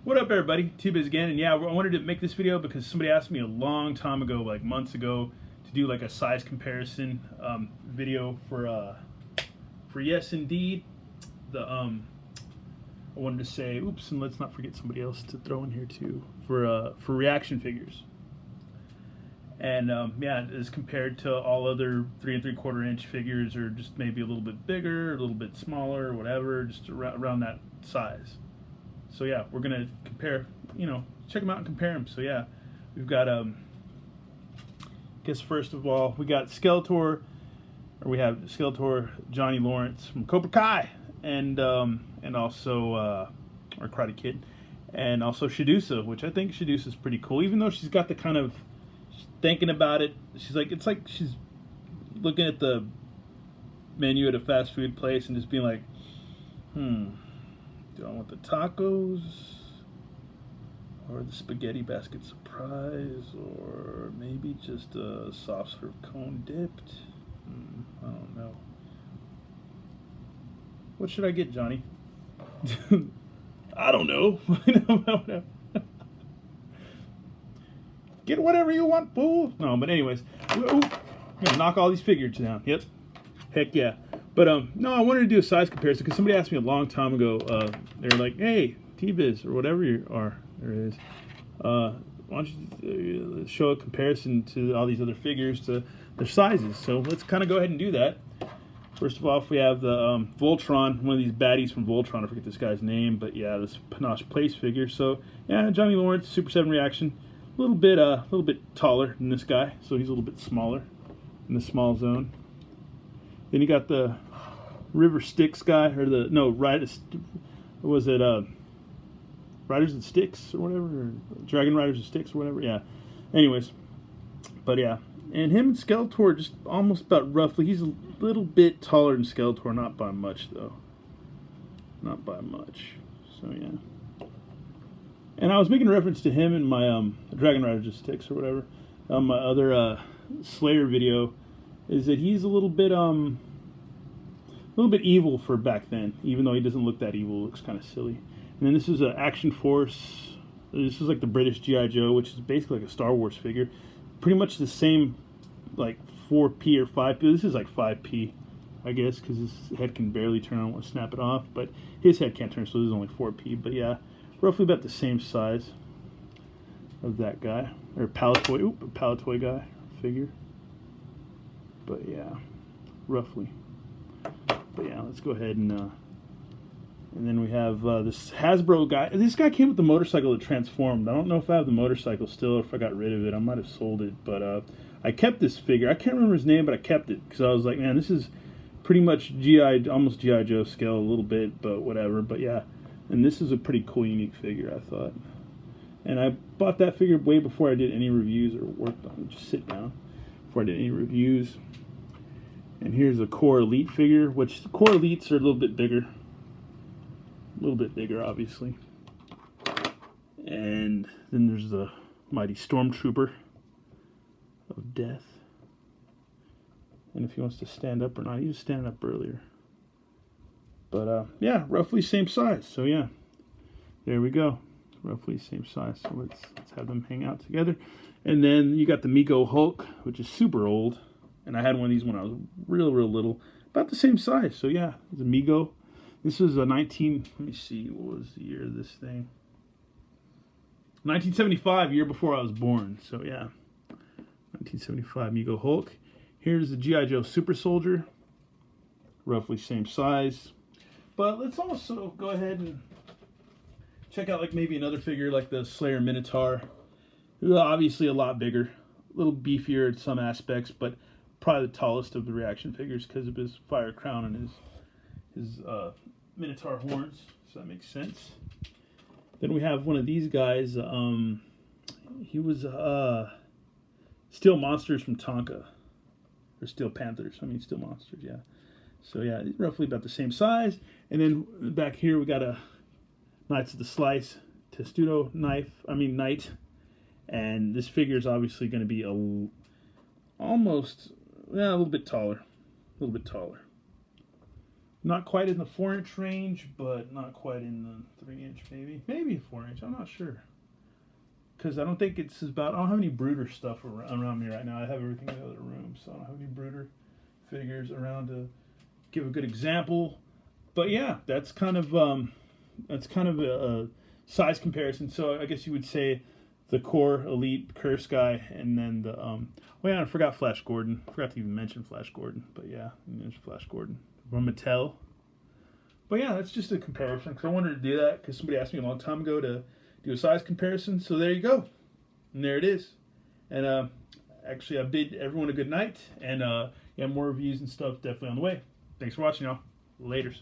What up, everybody? T-Biz again, and yeah, I wanted to make this video because somebody asked me a long time ago, like months ago, to do like a size comparison video for yes, indeed. I wanted to say, oops, and let's not forget somebody else to throw in here too for ReAction figures. And yeah, as compared to all other 3 3/4 inch figures, or just maybe a little bit bigger, a little bit smaller, whatever, just around that size. So yeah, we're gonna compare, check them out and compare them. So yeah, we've got I guess first of all we got Skeletor, or we have Skeletor Johnny Lawrence from Cobra Kai, and also our Karate Kid, and also Shadusa, which I think Shadusa is pretty cool, even though she's got the kind of, thinking about it, she's like, it's like she's looking at the menu at a fast food place and just being like, do I want the tacos or the spaghetti basket surprise, or maybe just a soft serve cone dipped? I don't know. What should I get, Johnny? I don't know. Get whatever you want, fool. No, but anyways, I'm gonna knock all these figures down. Yep, heck yeah. But no, I wanted to do a size comparison because somebody asked me a long time ago. They were like, "Hey, T-Biz or whatever you are, there it is. Why don't you show a comparison to all these other figures to their sizes?" So let's kind of go ahead and do that. First of all, if we have the Voltron, one of these baddies from Voltron, I forget this guy's name, but yeah, this Panache Place figure. So yeah, Johnny Lawrence, Super7 ReAction. A little bit taller than this guy, so he's a little bit smaller in the small zone. Then you got the River Styx guy, or Riders and Styx or whatever, or Dragon Riders and Styx or whatever. Yeah. Anyways, but yeah, and him and Skeletor are just almost about roughly. He's a little bit taller than Skeletor, not by much though. Not by much. So yeah. And I was making reference to him in my Dragon Riders and Styx or whatever. My other Slayer video is that he's a little bit evil for back then, even though he doesn't look that evil. It looks kind of silly. And then this is an Action Force. This is like the British G.I. Joe, which is basically like a Star Wars figure. Pretty much the same, like 4P or 5P. This is like 5P, I guess, because his head can barely turn. I don't want to snap it off, but his head can't turn, so this is only 4P. But yeah, roughly about the same size of that guy, or Palatoy guy figure. But yeah, roughly. But yeah, let's go ahead and then we have this Hasbro guy. This guy came with the motorcycle that transformed. I don't know if I have the motorcycle still, or if I got rid of it. I might have sold it, but I kept this figure. I can't remember his name, but I kept it because I was like, man, this is pretty much almost G.I. Joe scale a little bit, but whatever. But yeah, and this is a pretty cool, unique figure, I thought. And I bought that figure way before I did any reviews or worked on it. Just sit down before I did any reviews. And here's a Core Elite figure, which the Core Elites are a little bit bigger. A little bit bigger, obviously. And then there's the Mighty Stormtrooper of Death. And if he wants to stand up or not, he was standing up earlier. But yeah, roughly same size. So yeah, there we go. Roughly same size. So let's have them hang out together. And then you got the Mego Hulk, which is super old. And I had one of these when I was real little. About the same size. So yeah, it's a Mego. This was a let me see, what was the year of this thing? 1975, year before I was born. So yeah, 1975 Mego Hulk. Here's the G.I. Joe Super Soldier. Roughly same size. But let's also go ahead and check out like maybe another figure like the Slayer Minotaur. Obviously a lot bigger, a little beefier in some aspects, but probably the tallest of the ReAction figures because of his fire crown and his Minotaur horns. So that makes sense. Then we have one of these guys. He was Steel Monsters from Tonka, or Steel Panthers. I mean Steel Monsters, yeah. So yeah, roughly about the same size. And then back here we got a Knights of the Slice Testudo Knight. And this figure is obviously going to be a little bit taller. Not quite in the 4-inch range, but not quite in the 3-inch, maybe 4-inch. I'm not sure, because I don't think it's about. I don't have any brooder stuff around me right now. I have everything in the other room, so I don't have any brooder figures around to give a good example. But yeah, that's kind of a size comparison. So I guess you would say the Core Elite Curse guy, and then the oh yeah, I forgot Flash Gordon. I forgot to even mention Flash Gordon. But yeah, there's Flash Gordon from Mattel. But yeah, that's just a comparison, because I wanted to do that because somebody asked me a long time ago to do a size comparison. So there you go, and there it is. And actually, I bid everyone a good night, and yeah, more reviews and stuff definitely on the way. Thanks for watching, y'all. Laters.